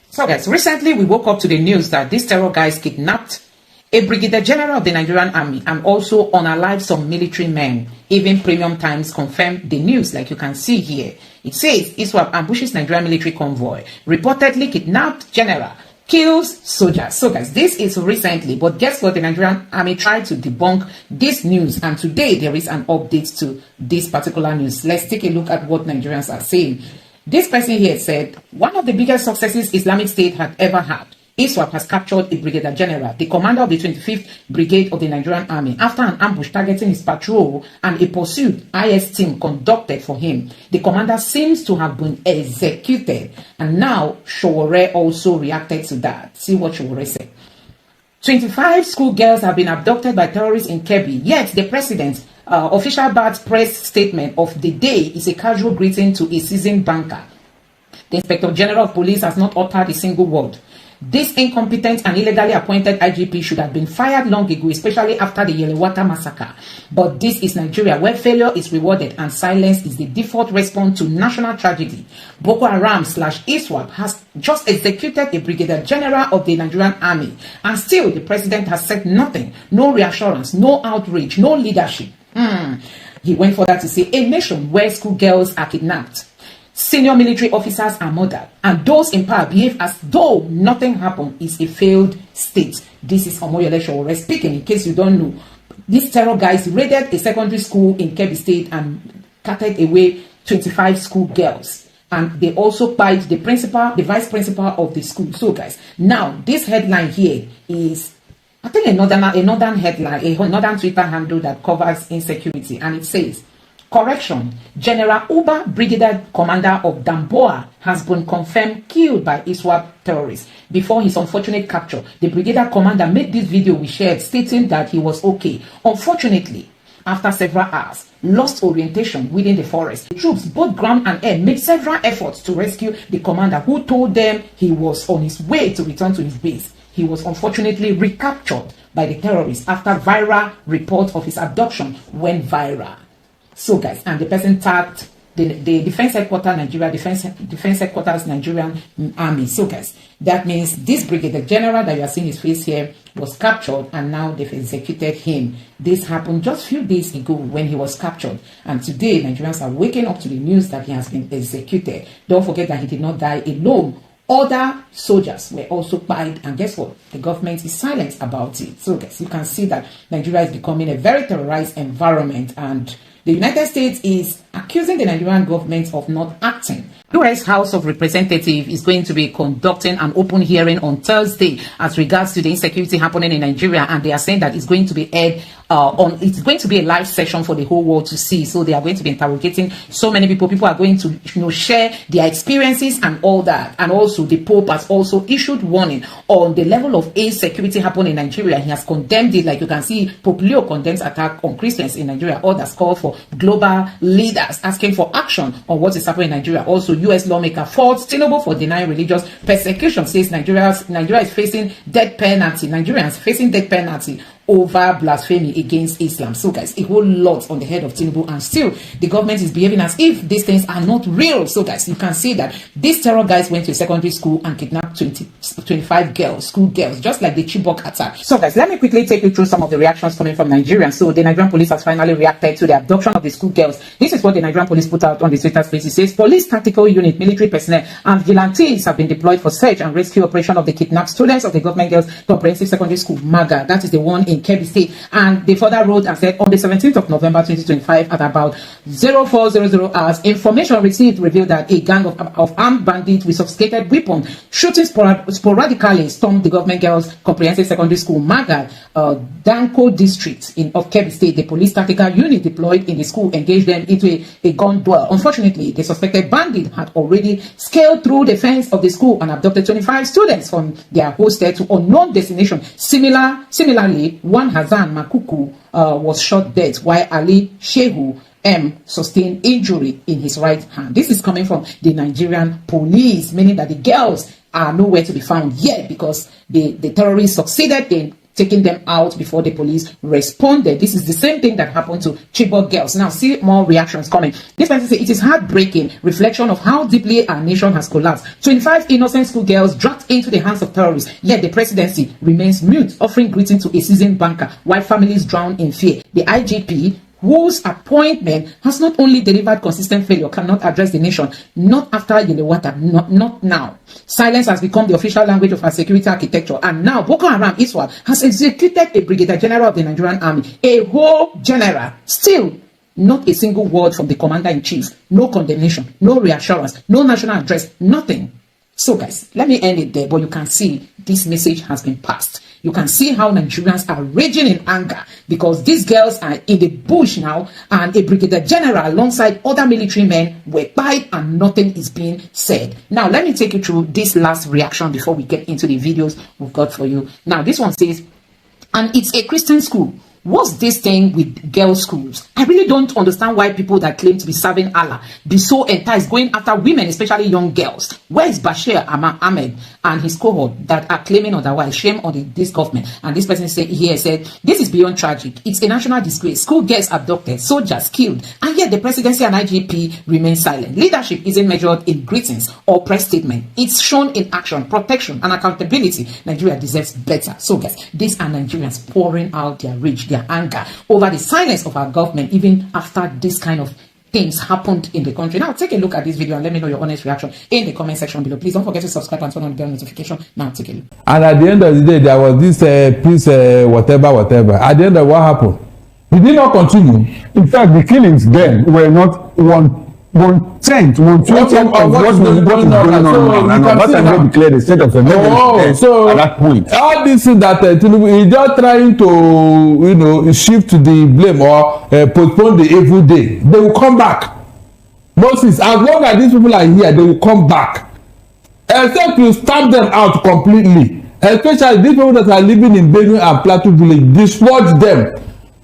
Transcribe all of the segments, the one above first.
So guys, recently we woke up to the news that these terror guys kidnapped a brigadier general of the Nigerian army and also unalived some military men. Even Premium Times confirmed the news, like you can see here. It says ISWAP ambushes Nigerian military convoy, reportedly kidnapped general, kills soldiers. So guys, this is recently, but guess what? The Nigerian army tried to debunk this news, and today there is an update to this particular news. Let's take a look at what Nigerians are saying. This person here said, one of the biggest successes Islamic State had ever had. ISWAP has captured a brigadier general, the commander of the 25th Brigade of the Nigerian Army, after an ambush targeting his patrol and a pursuit IS team conducted for him. The commander seems to have been executed, and now Sowore also reacted to that. See what Sowore said. 25 schoolgirls have been abducted by terrorists in Kebbi, yet the president's official bad press statement of the day is a casual greeting to a seasoned banker. The Inspector General of Police has not uttered a single word. This incompetent and illegally appointed IGP should have been fired long ago, especially after the Yelewata massacre. But this is Nigeria, where failure is rewarded and silence is the default response to national tragedy. Boko Haram/ISWAP has just executed a brigadier general of the Nigerian army, and still the president has said nothing, no reassurance, no outrage, no leadership. He went further to say, a nation where schoolgirls are kidnapped, senior military officers are murdered, and those in power behave as though nothing happened is a failed state. This is Omoyele Sowore speaking, in case you don't know. These terror guys raided a secondary school in Kebbi State and carted away 25 school girls. And they also pied the principal, the vice principal of the school. So guys, now this headline here is, I think, a northern headline, a northern Twitter handle that covers insecurity, and it says, correction, General Uba, Brigadier Commander of Damboa, has been confirmed killed by ISWAP terrorists. Before his unfortunate capture, the Brigadier Commander made this video we shared stating that he was okay. Unfortunately, after several hours, lost orientation within the forest, the troops, both ground and air, made several efforts to rescue the commander, who told them he was on his way to return to his base. He was unfortunately recaptured by the terrorists after viral report of his abduction went viral. So guys, and the person tagged the defense headquarters Nigeria, defense headquarters Nigerian army. So guys, that means this brigadier general that you are seeing his face here was captured, and now they've executed him. This happened just a few days ago when he was captured, and today Nigerians are waking up to the news that he has been executed. Don't forget that he did not die alone. Other soldiers were also pied, and guess what? The government is silent about it. So guys, you can see that Nigeria is becoming a very terrorized environment, and the United States is accusing the Nigerian government of not acting. U.S. House of Representatives is going to be conducting an open hearing on Thursday as regards to the insecurity happening in Nigeria, and they are saying that it's going to be aired it's going to be a live session for the whole world to see. So they are going to be interrogating so many people. People are going to share their experiences and all that. And also the Pope has also issued warning on the level of insecurity happening in Nigeria. He has condemned it. Like you can see, Pope Leo condemns attack on Christians in Nigeria. Others call for global leaders asking for action on what is happening in Nigeria. Also, U.S. lawmaker faults Tinubu for denying religious persecution, says Nigeria is facing death penalty. Nigerians facing death penalty over blasphemy against Islam. So guys, a whole lot on the head of Tinubu, and still the government is behaving as if these things are not real. So guys, you can see that these terror guys went to a secondary school and kidnapped 25 girls, school girls, just like the Chibok attack. So guys, let me quickly take you through some of the reactions coming from Nigerians. So the Nigerian police has finally reacted to the abduction of the school girls. This is what the Nigerian police put out on the Twitter space. It says, police tactical unit, military personnel and vigilantes have been deployed for search and rescue operation of the kidnapped students of the government girls comprehensive secondary school, MAGA. That is the one in Kebbi State. And they further wrote and said, on the 17th of November 2025 at about 0400 hours, information received revealed that a gang of armed bandits with sophisticated weapons shooting sporadically stormed the government girls comprehensive secondary school, MAGA, Danko district of Kebbi State. The police tactical unit deployed in the school engaged them into a gun duel. Unfortunately, the suspected bandit had already scaled through the fence of the school and abducted 25 students from their hostel to unknown destination. Similarly, one Hassan Makuku was shot dead, while Ali Shehu M sustained injury in his right hand. This is coming from the Nigerian police, meaning that the girls are nowhere to be found yet because the terrorists succeeded in taking them out before the police responded. This is the same thing that happened to Chibok girls. Now, see more reactions coming. This person says, it is heartbreaking reflection of how deeply our nation has collapsed. 25 innocent school girls dragged into the hands of terrorists, yet the presidency remains mute, offering greeting to a seasoned banker while families drown in fear. The IGP, whose appointment has not only delivered consistent failure, cannot address the nation, not after Yelewata, not now. Silence has become the official language of our security architecture, and now Boko Haram Iswal has executed a brigadier general of the Nigerian army, a whole general. Still, not a single word from the commander-in-chief, no condemnation, no reassurance, no national address, nothing. So guys, let me end it there, but you can see this message has been passed. You can see how Nigerians are raging in anger because these girls are in the bush now, and a brigadier general alongside other military men were pied and nothing is being said. Now, let me take you through this last reaction before we get into the videos we've got for you. Now, this one says, and it's a Christian school. What's this thing with girls' schools? I really don't understand why people that claim to be serving Allah be so enticed going after women, especially young girls. Where is Bashir Ahmed and his cohort that are claiming otherwise? Shame on this government. And this person said, this is beyond tragic. It's a national disgrace. School girls abducted, soldiers killed, and yet the presidency and IGP remain silent. Leadership isn't measured in greetings or press statement. It's shown in action, protection, and accountability. Nigeria deserves better. So guys, these are Nigerians pouring out their rage, their anger over the silence of our government, even after this kind of things happened in the country. Now, take a look at this video and let me know your honest reaction in the comment section below. Please don't forget to subscribe and turn on the bell notification. Now, take a look. And at the end of the day, there was this peace, whatever. At the end of what happened, did it not continue? In fact, the killings then were not one tenth of what is going on now. And what I declared a state of emergency at that point. All this thing that Tinubu is just trying to, shift the blame or postpone the evil day. They will come back. Moses, as long as these people are here, they will come back. Except you stamp them out completely. Especially these people that are living in Benue and Plateau village, dislodge them.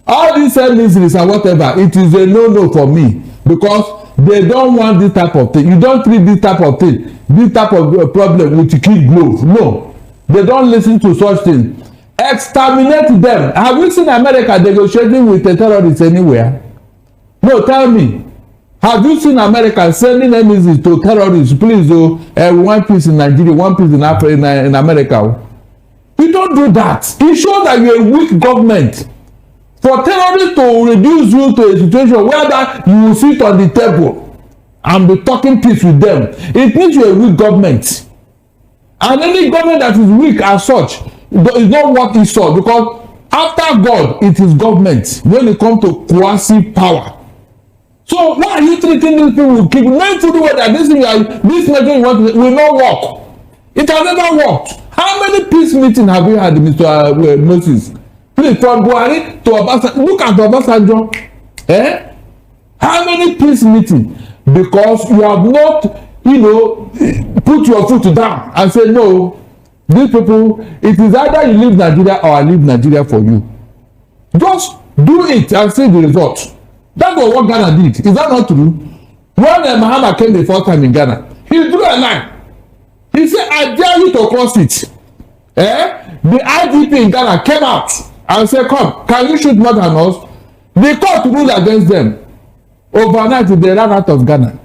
All these miseries and whatever, it is a no-no for me, because they don't want this type of thing. You don't treat this type of thing, this type of problem with kid gloves. No, they don't listen to such things. Exterminate them. Have you seen America negotiating with the terrorists anywhere? No, tell me. Have you seen America sending enemies to terrorists? Please, we want peace in Nigeria, one peace in Africa, in America. You don't do that. It shows that you're a weak government. For terrorists to reduce you to a situation where that you will sit on the table and be talking peace with them, it means you're a weak government. And any government that is weak as such is not what it saw, because after God, it is government when it comes to coercive power. So why are you treating these people with people? Knowing fully well that this measure you want will not work. It has never worked. How many peace meetings have we had, Mr. Moses? Please, from Buhari to Obasanjo, look at Obasanjo. How many peace meetings? Because you have not, put your foot down and say, no, these people, it is either you leave Nigeria or I leave Nigeria for you. Just do it and see the result. That's what Ghana did. Is that not true? When Mahama came the first time in Ghana, he drew a line. He said, I dare you to cross it. The IGP in Ghana came out and said, come, can you shoot more than us? The court ruled against them. Overnight, they ran out of Ghana.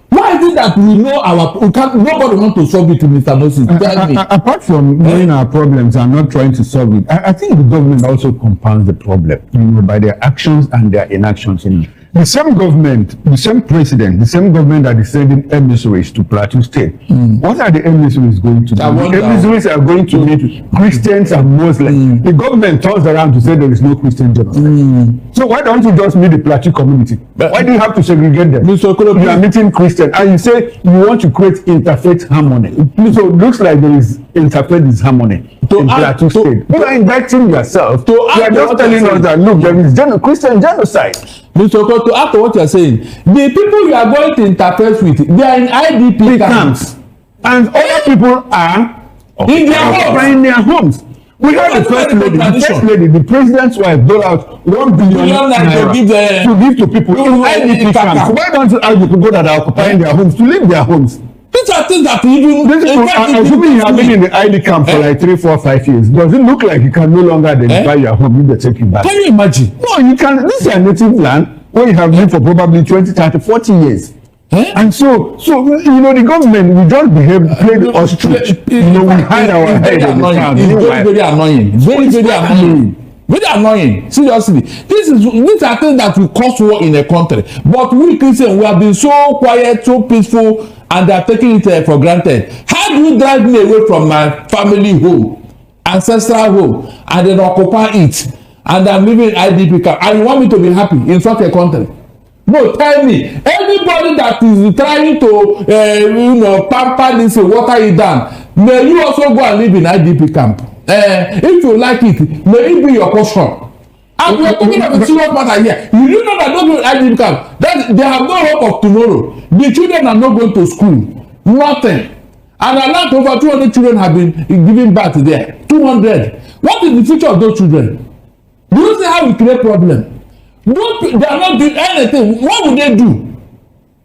Why is it that we know nobody wants to solve it, Mr. Moses? Tell me. Apart from knowing our problems and not trying to solve it, I think the government also compounds the problem, by their actions and their inactions. The same government, the same president, the same government that is sending emissaries to Plateau State. What are the emissaries going to do? The emissaries are going to meet Christians and Muslims. The government turns around to say there is no Christian genocide. So why don't you just meet the Plateau community? Why do you have to segregate them? You are meeting Christians and you say you want to create interfaith harmony. So it looks like there is interfaith disharmony in Plateau State. You are inviting yourself. You are just telling us that, look, there is Christian genocide. Mr. Okoro, to add to what you are saying, the people you are going to interface with, they are in IDP camps. And other people are in their homes. We had the first lady, the president's wife, dole out 1 billion naira to give to people in IDP camps. Why don't you ask the people that are occupying their homes to leave their homes? These are things that even. Assuming you have been in the ID camp for like 3, 4, 5 years, does it look like you can no longer identify your home if they take you back? Can you imagine? No, you can. This is a native land where you have lived for probably 20, 30, 40 years. And so you know, the government, we just play the ostrich. You know, we hide our head in the sand. It's very annoying. Very annoying. Seriously, these are things that will cause war in a country. But we Christians, we have been so quiet, so peaceful, and they are taking it for granted. How do you drive me away from my family home, ancestral home, and then occupy it, and I'm living in IDP camp, and you want me to be happy in such a country? No, tell me. Anybody that is trying to, pamper this, water it down, may you also go and live in IDP camp. If you like it, may it be your portion. And we are talking of a serious matter here. You do know that those people in IDP camp, that they have no hope of tomorrow. The children are not going to school. Nothing. And a lot over 200 children have been given birth there. 200. What is the future of those children? Do you see how we create problem? They are not doing anything. What would they do?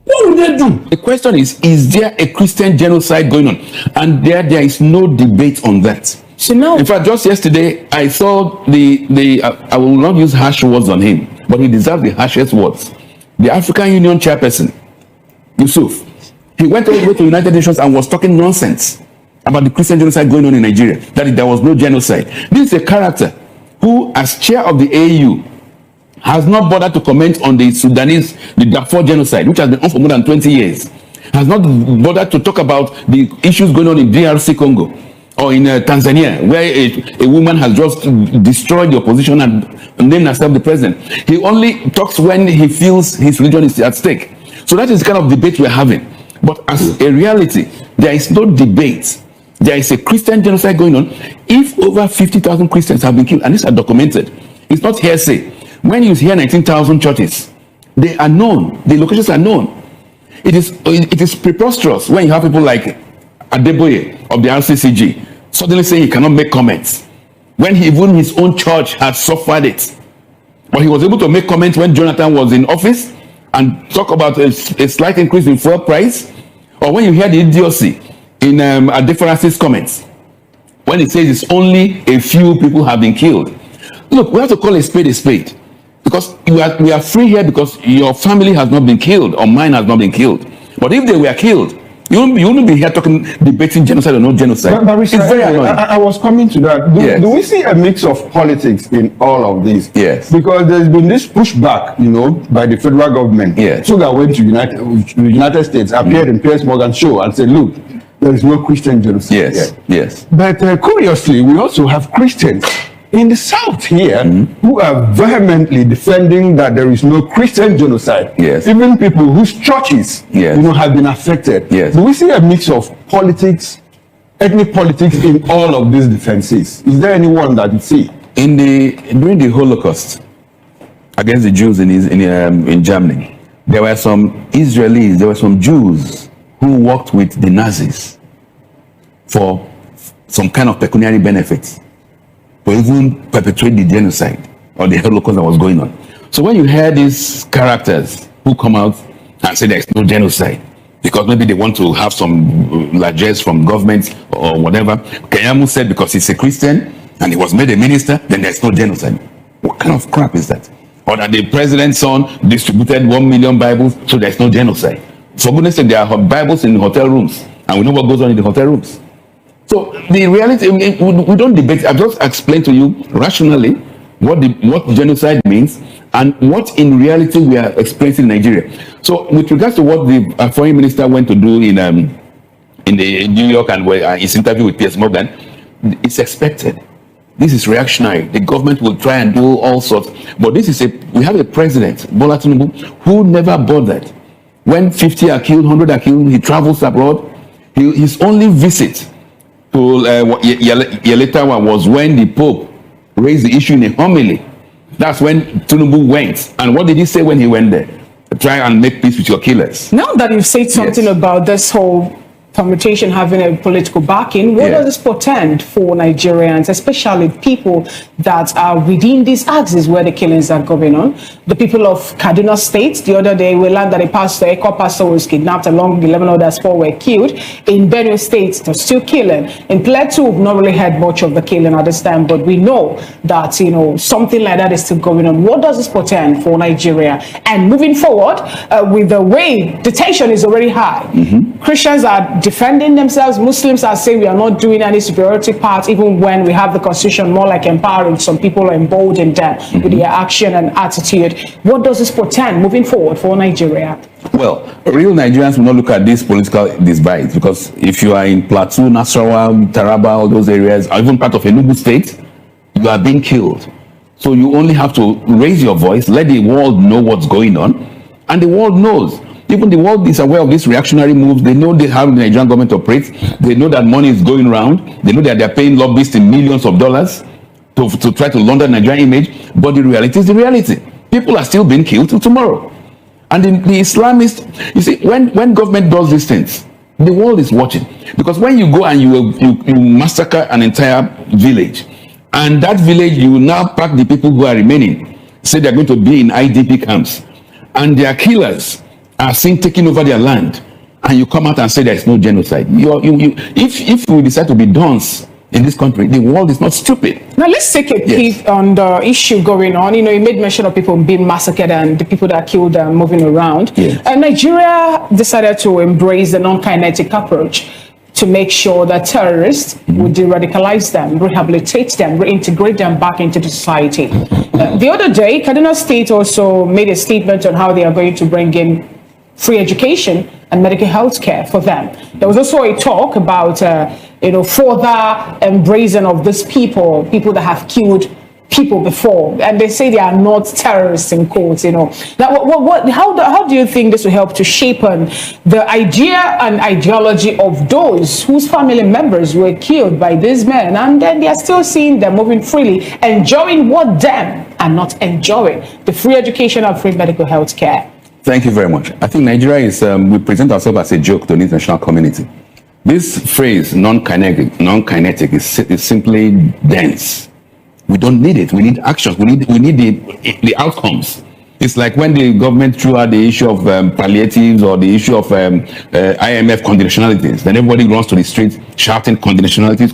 What would they do? The question is there a Christian genocide going on? And there is no debate on that. So now, in fact, just yesterday, I saw I will not use harsh words on him, but he deserves the harshest words. The African Union chairperson, Yusuf, he went all the way to the United Nations and was talking nonsense about the Christian genocide going on in Nigeria, that there was no genocide. This is a character who, as chair of the AU, has not bothered to comment on the Darfur genocide, which has been on for more than 20 years. Has not bothered to talk about the issues going on in DRC Congo or in Tanzania, where a woman has just destroyed the opposition and named herself the president. He only talks when he feels his religion is at stake. So that is the kind of debate we're having. But as a reality, there is no debate. There is a Christian genocide going on. If over 50,000 Christians have been killed, and these are documented, it's not hearsay. When you hear 19,000 churches, they are known. The locations are known. It is preposterous when you have people like Adeboye of the RCCG suddenly saying he cannot make comments when even his own church has suffered it. But he was able to make comments when Jonathan was in office and talk about a slight increase in fuel price. Or when you hear the idiocy in Adefara's comments when he says it's only a few people have been killed. Look, we have to call a spade. Because we are free here because your family has not been killed or mine has not been killed. But if they were killed, you wouldn't be here debating genocide or no genocide. But it's very annoying. I was coming to that. Do we see a mix of politics in all of this? Yes. Because there's been this pushback, by the federal government. Yes. So that went to the United States, appeared in Piers Morgan's show and said, look, there is no Christian genocide. Yes. But curiously, we also have Christians in the South here who are vehemently defending that there is no Christian genocide. Yes. Even people whose churches have been affected. Yes. Do we see a mix of politics, ethnic politics in all of these defenses? Is there anyone that you see? During the Holocaust against the Jews in Germany, there were some Israelis, there were some Jews who worked with the Nazis for some kind of pecuniary benefits, to even perpetrate the genocide or the Holocaust that was going on. So when you hear these characters who come out and say there's no genocide, because maybe they want to have some largesse from government or whatever, Kenyamu said because he's a Christian and he was made a minister, then there's no genocide. What kind of crap is that? Or that the president's son distributed 1 million Bibles, so there's no genocide. For goodness sake, there are Bibles in hotel rooms, and we know what goes on in the hotel rooms. So the reality, we don't debate. I've just explained to you rationally what genocide means and what in reality we are experiencing in Nigeria. So with regards to what the foreign minister went to do in New York and his interview with Piers Morgan, it's expected. This is reactionary. The government will try and do all sorts. But we have a president, Bola Tinubu, who never bothered. When 50 are killed, 100 are killed, he travels abroad. His only visit to Yeletawa was when the Pope raised the issue in a homily. That's when Tinubu went. And what did he say when he went there? Try and make peace with your killers. Now that you've said something about this whole permutation having a political backing. What does this portend for Nigerians, especially people that are within these axes where the killings are going on? The people of Katsina State, the other day we learned that a core pastor was kidnapped along with 11 others, 4 were killed. In Benue State, they're still killing. In Plateau, we've not really heard much of the killing at this time, but we know that, you know, something like that is still going on. What does this portend for Nigeria? And moving forward, with the way the tension is already high, Christians are defending themselves. Muslims are saying we are not doing any superiority part, even when we have the constitution more like empowering some people are emboldened them with their action and attitude. What does this portend moving forward for Nigeria? Well, real Nigerians will not look at this political divide, because if you are in Plateau, Nasarawa, Taraba, all those areas, or even part of Enugu State, you are being killed. So you only have to raise your voice, let the world know what's going on, and the world knows. Even the world is aware of these reactionary moves. They know how the Nigerian government operates. They know that money is going around. They know that they're paying lobbyists in millions of dollars to try to launder Nigerian image. But the reality is the reality. People are still being killed till tomorrow. And the Islamists, you see, when government does these things, the world is watching. Because when you go and you massacre an entire village, and that village, you will now pack the people who are remaining, say they're going to be in IDP camps, and their killers are seen taking over their land, and you come out and say there is no genocide. If we decide to be dons in this country, the world is not stupid. Now let's take a peek on the issue going on. You know, you made mention of people being massacred and the people that killed and moving around. And Nigeria decided to embrace the non-kinetic approach to make sure that terrorists would de-radicalize them, rehabilitate them, reintegrate them back into the society. The other day, Katsina State also made a statement on how they are going to bring in free education and medical health care for them. There was also a talk about, further embracing of these people that have killed people before, and they say they are not terrorists in quotes. Now, how do you think this will help to shape the idea and ideology of those whose family members were killed by these men, and then they are still seeing them moving freely, enjoying what them are not enjoying, the free education and free medical health care? Thank you very much. I think Nigeria is, we present ourselves as a joke to the international community. This phrase, non-kinetic, is simply dense. We don't need it. We need actions. We need the outcomes. It's like when the government threw out the issue of palliatives or the issue of IMF conditionalities. Then everybody runs to the streets shouting conditionalities,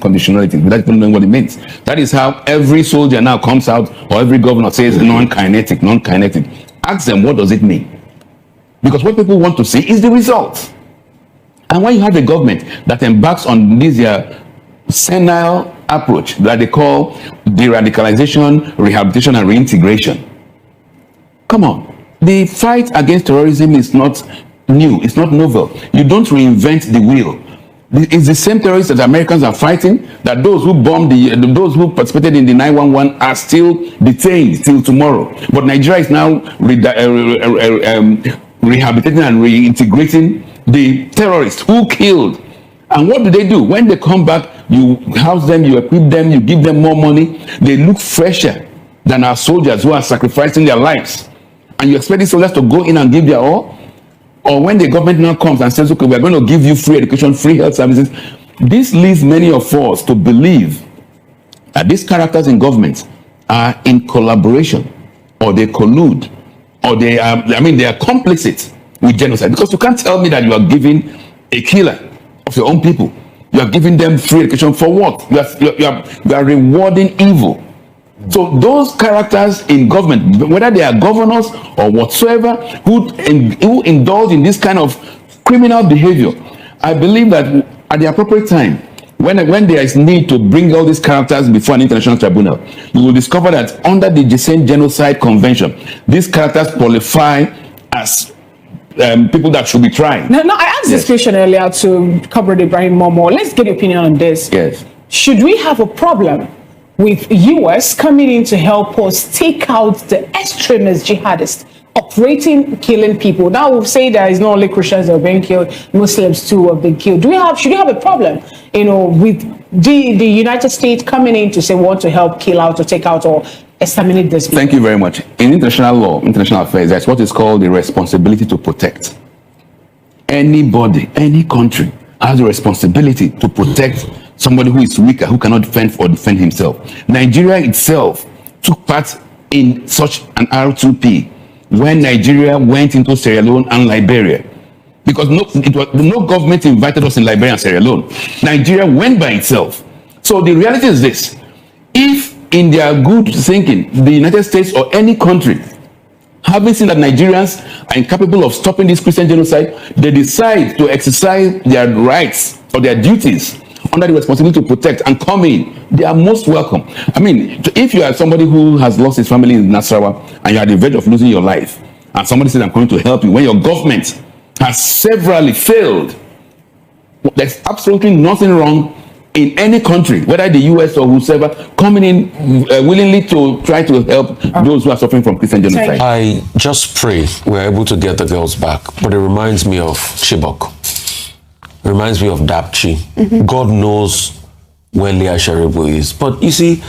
without even knowing what it means. That is how every soldier now comes out, or every governor says non-kinetic. Ask them, what does it mean? Because what people want to see is the results. And when you have a government that embarks on this senile approach that they call de-radicalization, rehabilitation, and reintegration, come on. The fight against terrorism is not new. It's not novel. You don't reinvent the wheel. It's the same terrorists that Americans are fighting, that those who bombed those who participated in the 9/11 are still detained till tomorrow. But Nigeria is now rehabilitating and reintegrating the terrorists who killed. And what do? When they come back, you house them, you equip them, you give them more money. They look fresher than our soldiers who are sacrificing their lives. And you expect these soldiers to go in and give their all? Or when the government now comes and says, okay, we're going to give you free education, free health services, this leads many of us to believe that these characters in government are in collaboration, or they collude, or they are complicit with genocide. Because you can't tell me that you are giving a killer of your own people, you are giving them free education for what? You are rewarding evil. So those characters in government, whether they are governors or whatsoever, who indulge in this kind of criminal behavior, I believe that at the appropriate time, when there is need to bring all these characters before an international tribunal, you will discover that under the Genocide Convention, these characters qualify as people that should be tried. Now I asked this question earlier to Comrade Ibrahim Momo. Let's get your opinion on this. Yes. Should we have a problem with US coming in to help us take out the extremist jihadists operating, killing people? Now we'll say there is not only Christians that are being killed, Muslims too have been killed. Should we have a problem, with the United States coming in to say we want to help kill out or take out or exterminate this people? Thank you very much. In international law, international affairs, that's what is called the responsibility to protect. Anybody, any country has the responsibility to protect somebody who is weaker, who cannot defend himself. Nigeria itself took part in such an R2P when Nigeria went into Sierra Leone and Liberia. Because no government invited us in Liberia and Sierra Leone. Nigeria went by itself. So the reality is this: if in their good thinking, the United States or any country, having seen that Nigerians are incapable of stopping this Christian genocide, they decide to exercise their rights or their duties under the responsibility to protect and come in, they are most welcome. I mean, if you are somebody who has lost his family in Nasarawa and you are at the verge of losing your life, and somebody says, I'm coming to help you, when your government has severally failed, there's absolutely nothing wrong in any country, whether the US or whoever, coming in willingly to try to help those who are suffering from Christian genocide. I just pray we're able to get the girls back, but it reminds me of Chibok. It reminds me of Dapchi. God knows where Leah Sharibu is. But you see,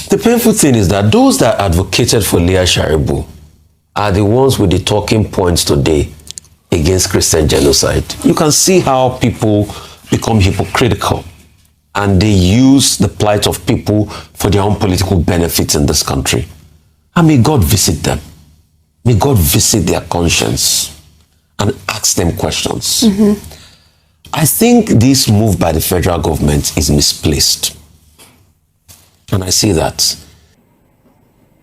the painful thing is that those that advocated for Leah Sharibu are the ones with the talking points today against Christian genocide. You can see how people become hypocritical and they use the plight of people for their own political benefits in this country. And may God visit them. May God visit their conscience and ask them questions. I think this move by the federal government is misplaced. And I see that.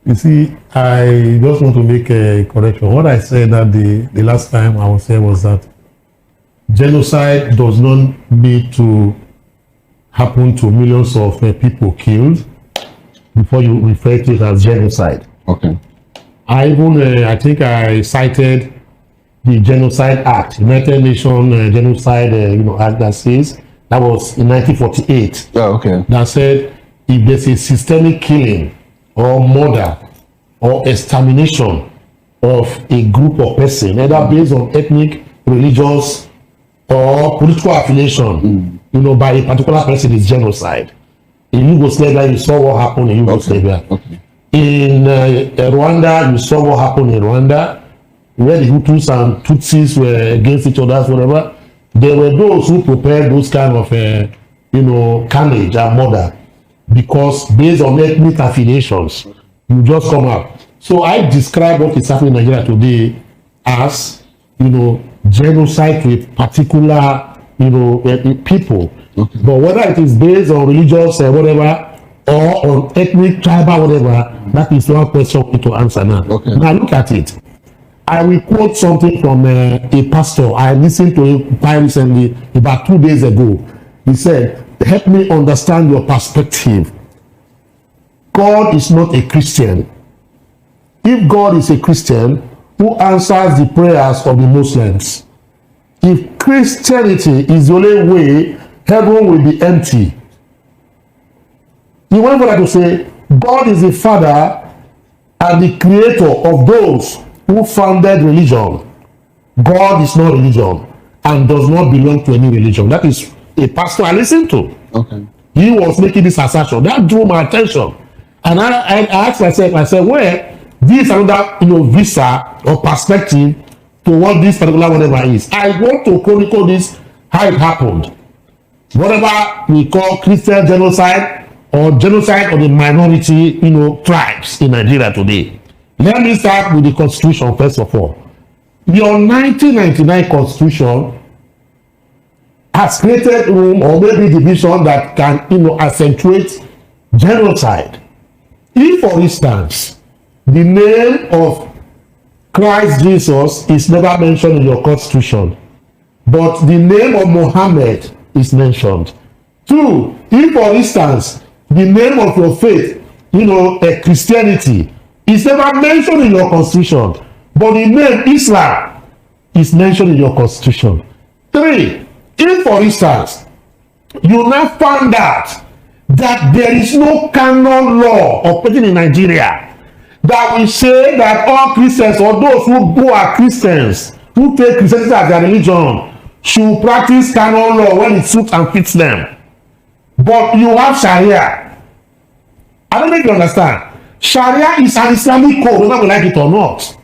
You see, I just want to make a correction. What I said that the last time I was here was that genocide does not need to happen to millions of people killed before you refer to it as genocide. Okay. I think I cited the Genocide Act, United Nations Genocide Act that says, that was in 1948. Oh, okay. That said, if there's a systemic killing or murder or extermination of a group of persons, either based on ethnic, religious, or political affiliation, by a particular person, is genocide. In Yugoslavia, you saw what happened in Yugoslavia. Okay. In Rwanda, you saw what happened in Rwanda, where the Hutus and Tutsis were against each other, whatever. There were those who prepared those kind of, carnage and murder, because based on ethnic affiliations, you just come up. So I describe what is happening in Nigeria today as, genocide to a particular, people. Okay. But whether it is based on religious whatever, or on ethnic, tribal, whatever, that is one question to answer now. Okay. Now look at it. I will quote something from a pastor. I listened to him quite recently, about 2 days ago. He said, help me understand your perspective. God is not a Christian. If God is a Christian, who answers the prayers of the Muslims? If Christianity is the only way, heaven will be empty. He went further to say, God is the Father and the creator of those who founded religion. God is not religion and does not belong to any religion. That is a pastor I listened to. Okay. He was making this assertion. That drew my attention. And I asked myself, well, this is another visa or perspective to what this particular whatever is. I want to chronicle this, how it happened. Whatever we call Christian genocide or genocide of the minority, tribes in Nigeria today. Let me start with the Constitution first of all. Your 1999 Constitution has created room or maybe division that can, accentuate genocide. If, for instance, the name of Christ Jesus is never mentioned in your Constitution, but the name of Muhammad is mentioned. 2, if, for instance, the name of your faith, Christianity, is never mentioned in your Constitution, but the name Islam is mentioned in your Constitution. 3, if, for instance, you now found out that there is no canon law operating in Nigeria that will say that all Christians or those who are Christians, who take Christianity as their religion, should practice canon law when it suits and fits them. But you have Sharia. I don't think you understand. Sharia is an Islamic code, whether we like it or not.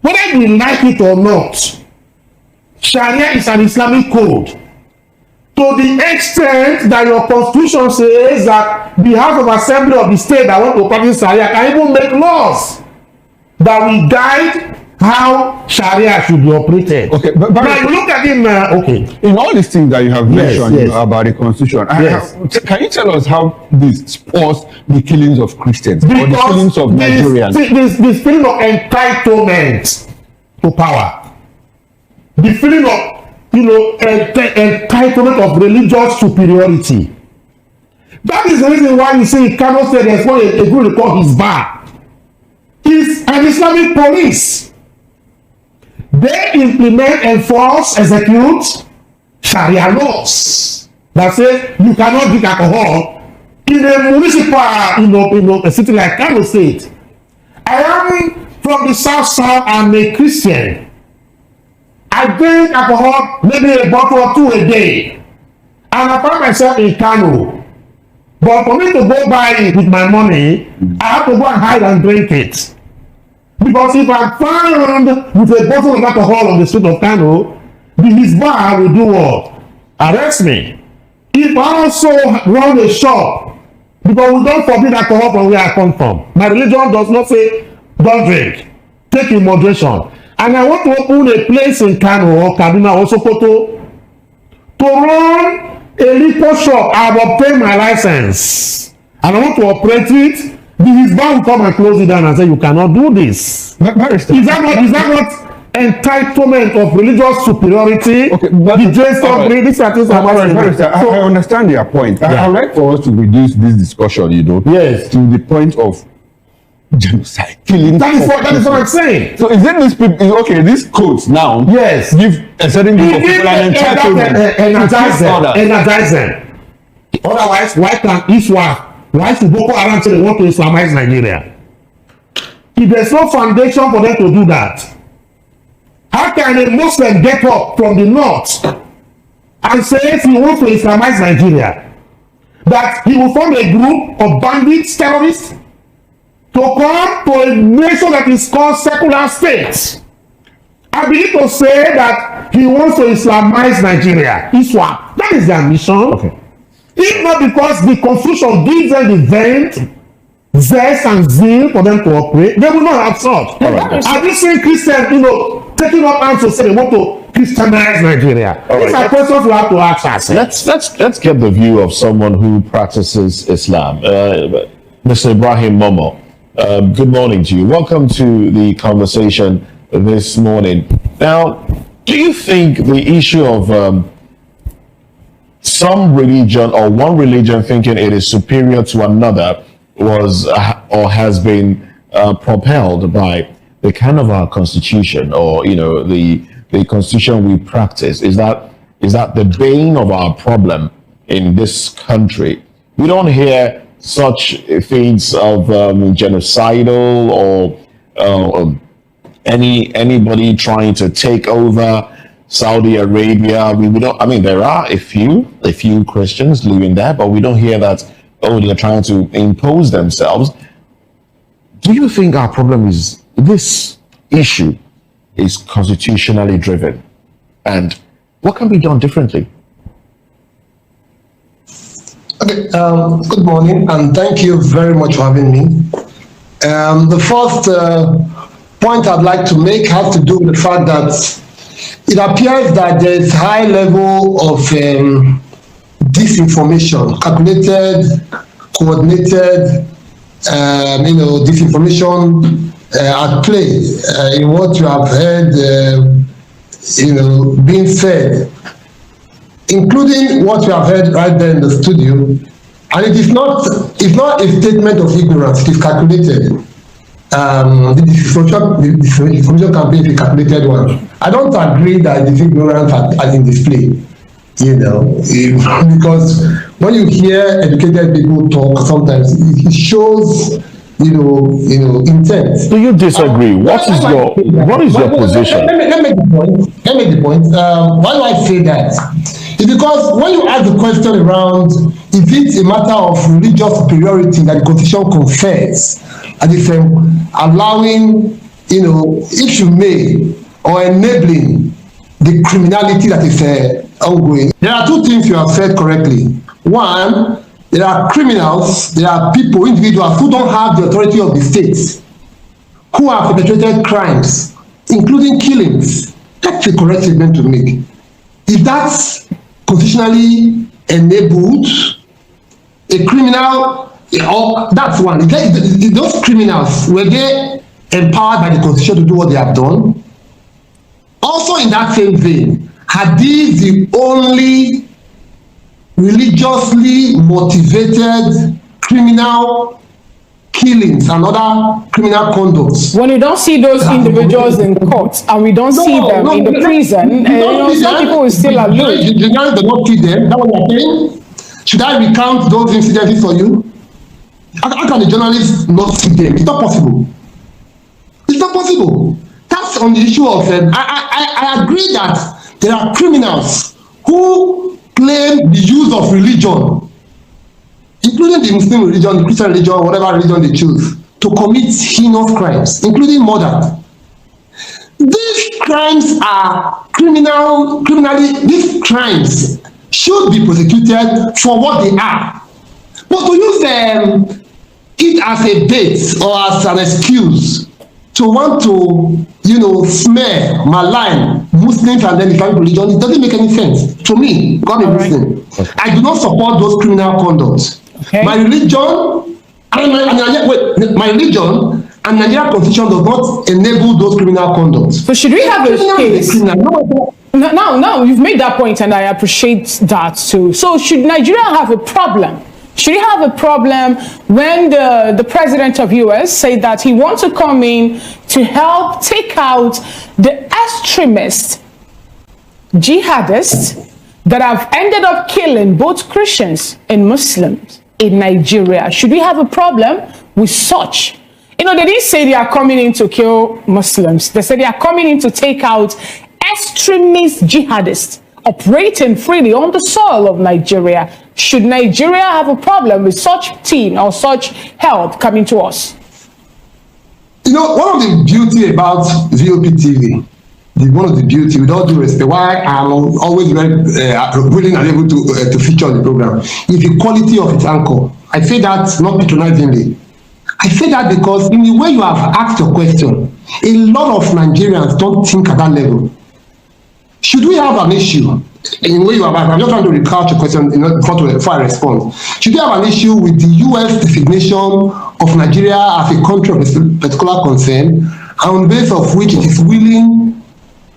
Whether we like it or not, Sharia is an Islamic code. to the extent that your constitution says that the House of Assembly of the state that want to practice Sharia can even make laws that will guide how Sharia should be operated. Okay, but now you look at him okay. In all these things that you have mentioned yes. You know, about the constitution, Yes. can you tell us how this supports the killings of Christians or the killings of Nigerians? This feeling of entitlement to power, the feeling of entitlement of religious superiority. That is the reason why you see Kano State there's not a group called Hizbah. It's an Islamic police. They implement, enforce, execute Sharia laws that say you cannot drink alcohol in a municipal, a city like Kano State. I am from the south. I'm a Christian. I drink alcohol maybe a bottle or two a day, and I find myself in Kano. But for me to go buy it with my money, I have to go and hide and drink it. Because if I'm found with a bottle of alcohol on the street of Kano, the Hizbah will do what? Arrest me. If I also run a shop, because we don't forbid alcohol from where I come from. My religion does not say don't drink. Take in moderation. And I want to open a place in Kano or Kaduna or Sokoto to run a liquor shop. I have obtained my license. And I want to operate it. The Hizbah will come and close it down and say you cannot do this. Is that not entitlement of religious superiority? Okay, but I understand your point. I would like for us to reduce this discussion, yes, to the point of genocide, killing. That is what I'm saying. So is it this people? Okay, these codes now. Yes, give a certain group of people an entitlement. Energize them. Otherwise, why can Iswa? Why should Boko Haram say they want to Islamize Nigeria? If there's no foundation for them to do that, how can a Muslim get up from the north and say if he wants to Islamize Nigeria, that he will form a group of bandits, terrorists, to come to a nation that is called secular states? I begin to say that he wants to Islamize Nigeria. Islam. That is their mission. Okay. If not because the constitution gives them the vent, zest and zeal for them to operate, they will not have sought. Right. Have you seen Christians, taking up arms to say they want to Christianize Nigeria? These are questions we have to ask ourselves. Let's get the view of someone who practices Islam. Mr. Ibrahim Momo, good morning to you. Welcome to the conversation this morning. Now, do you think the issue of some religion or one religion thinking it is superior to another was or has been propelled by the kind of our constitution or the constitution we practice? Is that the bane of our problem in this country? We don't hear such things of genocidal or anybody trying to take over Saudi Arabia. We don't. I mean, there are a few Christians living there, but we don't hear that. Oh, they're trying to impose themselves. Do you think our problem is this issue is constitutionally driven, and what can be done differently? Okay. Good morning, and thank you very much for having me. The first point I'd like to make has to do with the fact that it appears that there is high level of disinformation, calculated, coordinated, disinformation at play in what you have heard, being said, including what you have heard right there in the studio. And it's not a statement of ignorance; it is calculated. The disinformation campaign is a calculated one. I don't agree that it is ignorance as in display, because when you hear educated people talk, sometimes it shows, intent. Do you disagree? What is your position? Let me make the point. Why do I say that? It's because when you ask the question around, is it a matter of religious superiority that the Constitution confers, and it's allowing, if you may, or enabling the criminality that is ongoing. There are two things you have said correctly. One, there are criminals, there are people, individuals who don't have the authority of the state, who have perpetrated crimes, including killings. That's the correct statement to make. If that's constitutionally enabled, a criminal, that's one. If those criminals, were they empowered by the constitution to do what they have done? Also in that same vein, are these the only religiously motivated criminal killings and other criminal conducts? When you don't see those individuals in court and we don't see them in the prison, some people will still allude. The guys do not see them. That's what you're saying. Should I recount those incidents for you? How can the journalists not see them? It's not possible. It's not possible. That's on the issue of. I agree that there are criminals who claim the use of religion, including the Muslim religion, the Christian religion, whatever religion they choose, to commit heinous crimes, including murder. These crimes are criminally, these crimes should be prosecuted for what they are. But to use it as a bait or as an excuse to want to, smear, malign Muslims and then Islamic religion, it doesn't make any sense to me. God a Muslim. Okay. I do not support those criminal conducts. Okay. My religion and Nigerian constitution does not enable those criminal conducts. So should we have a case? Now you've made that point, and I appreciate that too. So should Nigeria have a problem? Should he have a problem when the president of US said that he wants to come in to help take out the extremist jihadists that have ended up killing both Christians and Muslims in Nigeria? Should we have a problem with such? They didn't say they are coming in to kill Muslims. They said they are coming in to take out extremist jihadists operating freely on the soil of Nigeria. Should Nigeria have a problem with such team or such help coming to us? One of the beauty about VOP TV, one of the beauty, with all due respect, why I'm always very willing and able to feature on the program, is the quality of its anchor. I say that not patronizingly. I say that because in the way you have asked your question, a lot of Nigerians don't think at that level. Should we have an issue? In the way you have asked, I'm just trying to recount your question before I respond. Should we have an issue with the US designation of Nigeria as a country of particular concern, on the basis of which it is willing,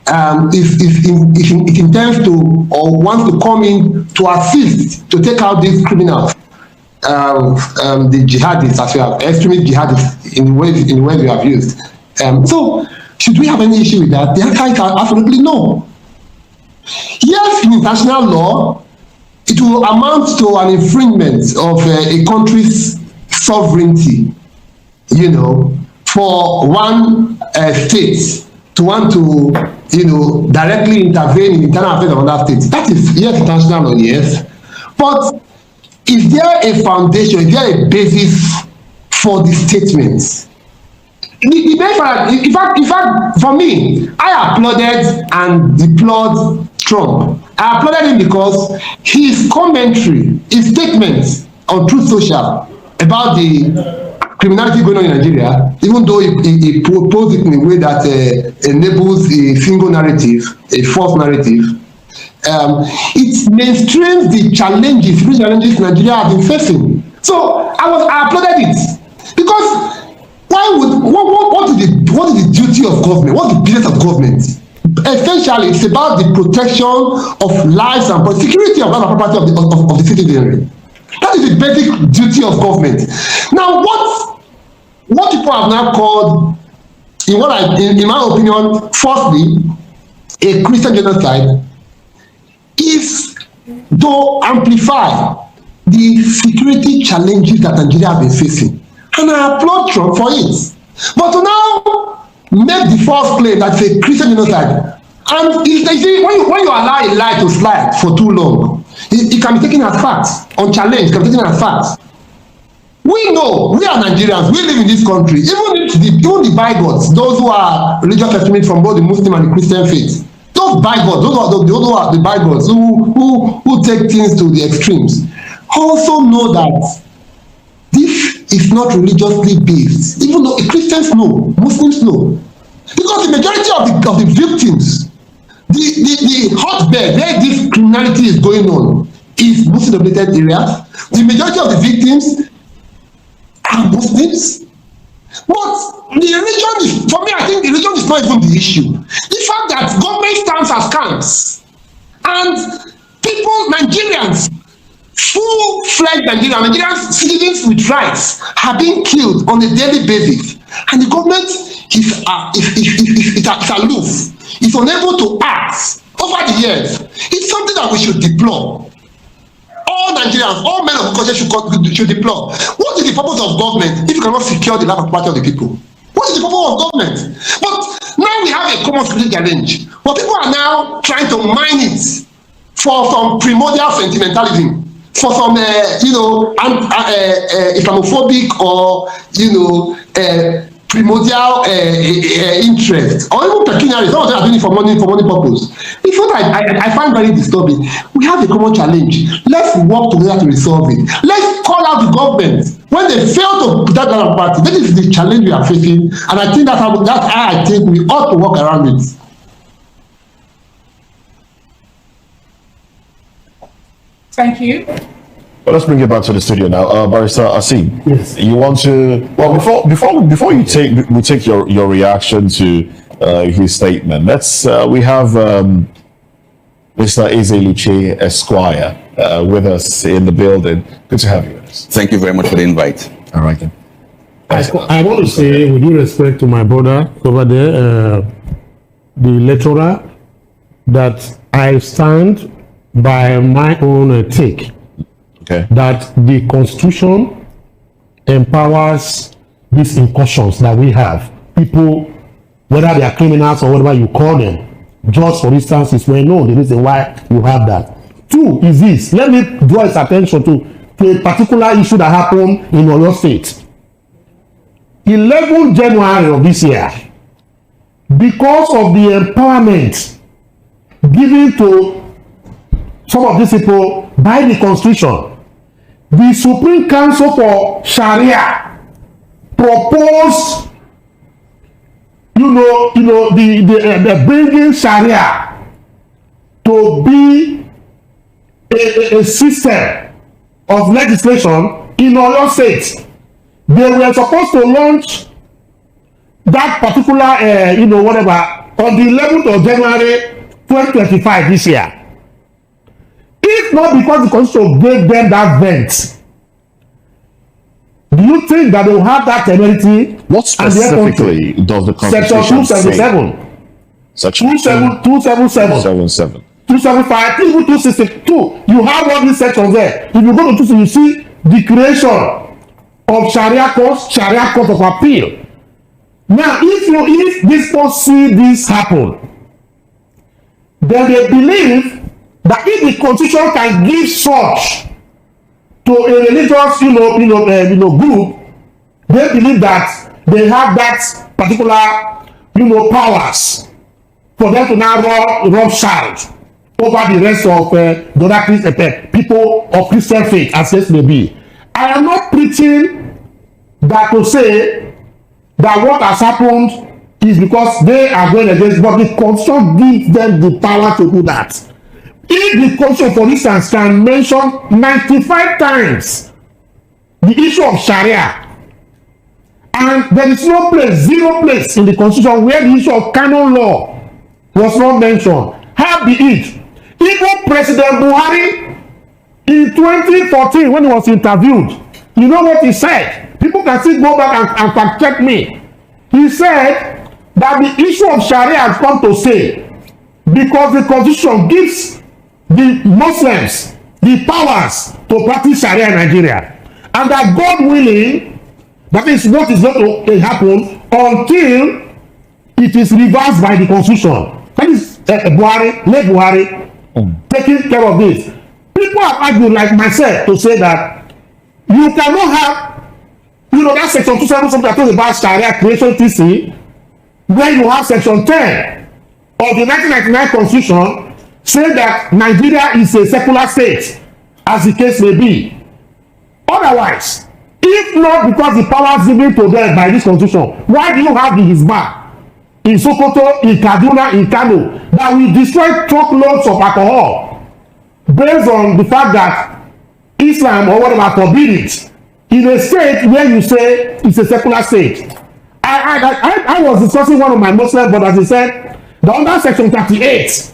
if it intends to or wants to come in to assist to take out these criminals, the jihadists, as you have, extremist jihadists, in the way you have used. So, should we have any issue with that? The answer is absolutely no. Yes, in international law, it will amount to an infringement of a country's sovereignty, for one state to want to, directly intervene in the internal affairs of another state. That is, yes, international law, yes. But is there a foundation, is there a basis for the statements? In fact, for me, I applauded and deplored Trump. I applauded him because his commentary, his statements on Truth Social about the criminality going on in Nigeria, even though he proposed it in a way that enables a single narrative, a false narrative, it mainstreams the challenges Nigeria has been facing. So I applauded it because what is the duty of government? What's the business of government? Essentially, it's about the protection of lives and security of life and property of the citizenry. That is the basic duty of government. Now, what people have now called, in my opinion, firstly, a Christian genocide, is to amplify the security challenges that Nigeria has been facing. And I applaud Trump for it. But to now make the false claim that it's a Christian genocide, and you see, when you allow a lie to slide for too long, it can be taken as fact, unchallenged, can be taken as fact. We know, we are Nigerians, we live in this country, even the bigots, those who are religious extremists from both the Muslim and the Christian faith, Those bigots, those are the bigots who take things to the extremes, also know that this is not religiously based, even though Christians know, Muslims know. Because the majority of the victims, the hotbed where this criminality is going on is Muslim-dominated areas. The majority of the victims are Muslims. But the religion is, for me, I think the religion is not even the issue. The fact that government stands as scams and people, Nigerians, full-fledged Nigerians, citizens with rights, are being killed on a daily basis, and the government is aloof, is unable to act over the years. It's something that we should deplore. All Nigerians, all men of culture should deplore. What is the purpose of government if you cannot secure the life and property of the people? What is the purpose of government? But now we have a common security challenge, but people are now trying to mine it for some primordial sentimentalism, for some Islamophobic or primordial interest, or even pecuniary. Some of them are doing it for money purpose. It's what I find very disturbing. We have a common challenge. Let's work together to resolve it. Let's call out the government when they fail to protect our party. That is the challenge we are facing, and I think that's how I think we ought to work around it. Thank you. Well, let's bring it back to the studio now. Barrister Asim, yes. You want to, well, before we take your reaction to his statement, we have Mr. Ezeluche Esquire with us in the building. Good to have you with us. Thank you very much for the invite. All right then. I want to say, with due respect to my brother over there, the lecturer, that I stand by my own take. Okay. That the Constitution empowers these incursions that we have. People, whether they are criminals or whatever you call them, just for instance, is well known the reason why you have that. Two is this. Let me draw his attention to a particular issue that happened in Oyo State. 11 January of this year, because of the empowerment given to some of these people by the Constitution, the Supreme Council for Sharia proposed, the bringing Sharia to be a system of legislation in Oyo State. They were supposed to launch that particular, on the 11th of January 2025 this year. If not because the Constitution gave them that vent, do you think that they will have that temerity? What specifically does the Constitution Section 277, Section 277, 275, even 262. You have all these sections there. If you go to 260, you see the creation of Sharia court of appeal. Now, if these people see this happen, then they believe that if the Constitution can give such to a religious, group, they believe that they have that particular, powers for them to now run shroud over the rest of the other people of Christian faith, as this may be. I am not preaching that to say that what has happened is because they are going against, but the Constitution gives them the power to do that. If the Constitution, for instance, can mention 95 times the issue of Sharia, and there is no place, zero place in the Constitution where the issue of canon law was not mentioned, how be it? Even President Buhari in 2014, when he was interviewed, you know what he said? People can still go back and fact check me. He said that the issue of Sharia has come to stay because the Constitution gives the Muslims the powers to practice Sharia in Nigeria, and that God willing, that is what is going to happen until it is reversed by the Constitution. That is Buhari taking care of this. People have argued, like myself, to say that you cannot have, that section 277 that talks about Sharia creation TC, where you have section 10 of the 1999 Constitution say that Nigeria is a secular state, as the case may be. Otherwise, if not because the powers given to them by this Constitution, why do you have the Hizbah in Sokoto, in Kaduna, in Kano, that will destroy truckloads of alcohol based on the fact that Islam or whatever forbid it in a state where you say it's a secular state? I was discussing one of my Muslim brothers. He said that under Section 38,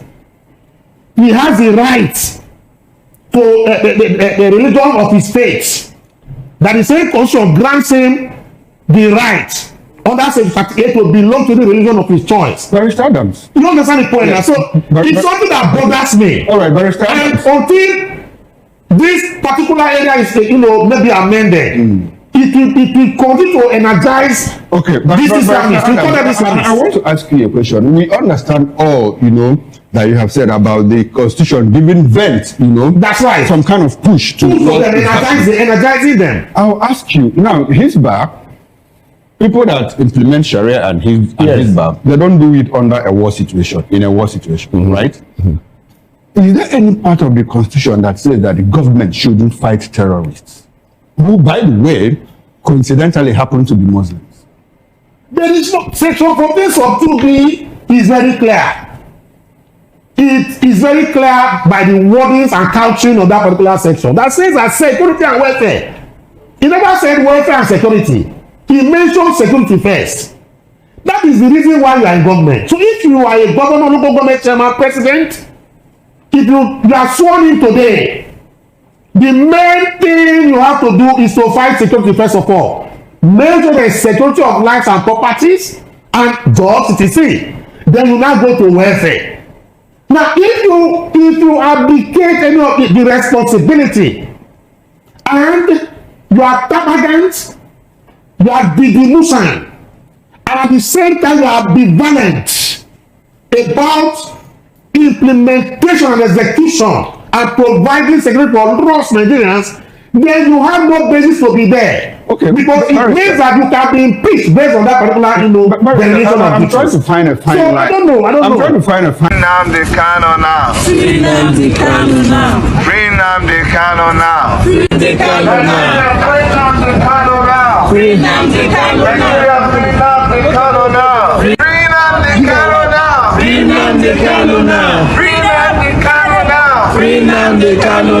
he has the right to the religion of his faith. That the same Constitution grants him the right under Section 38 to belong to the religion of his choice. Barrister Adams. You understand the point? Yes. So it's something that bothers me. All right, Barrister Adams. And until this particular area is, maybe amended, it will continue to energize. Okay, but this Islamist. I want to ask you a question. We understand all, that you have said about the Constitution giving vent, That's right. some kind of push to energizing them. I'll ask you now, Hizbah, people that implement Sharia and Hizbah, they don't do it under a war situation, right? Is there any part of the Constitution that says that the government shouldn't fight terrorists, who, by the way, coincidentally happen to be Muslims? There is no section from this of 2B is very clear. It is very clear by the wordings and couching of that particular section that says that security and welfare. He never said welfare and security. He mentioned security first. That is the reason why you are in government. So if you are a governor, local government chairman, president, if you are sworn in today, the main thing you have to do is to fight security first of all. Make sure there is security of lives and properties and jobs, etc. Then you now go to welfare. Now, if you abdicate any of the responsibility and you are extravagant, you are delusional, and at the same time you are ambivalent about implementation and execution and providing security for lost Nigerians, then you have no basis to be there. Okay, because it means that you can be impeached based on that particular, definition of I'm trying to find a fine line. I don't know. I'm trying to find a fine line. Nnamdi Kanu now. Free Nnamdi Kanu now. Free Nnamdi Kanu now. Free Nnamdi Kanu now. Free Nnamdi Kanu now. Free Nnamdi Kanu now. Free Nnamdi Kanu now. Free Nnamdi Kanu now. Free Nnamdi Kanu now. Free Nnamdi Kanu. Free Nnamdi Kanu.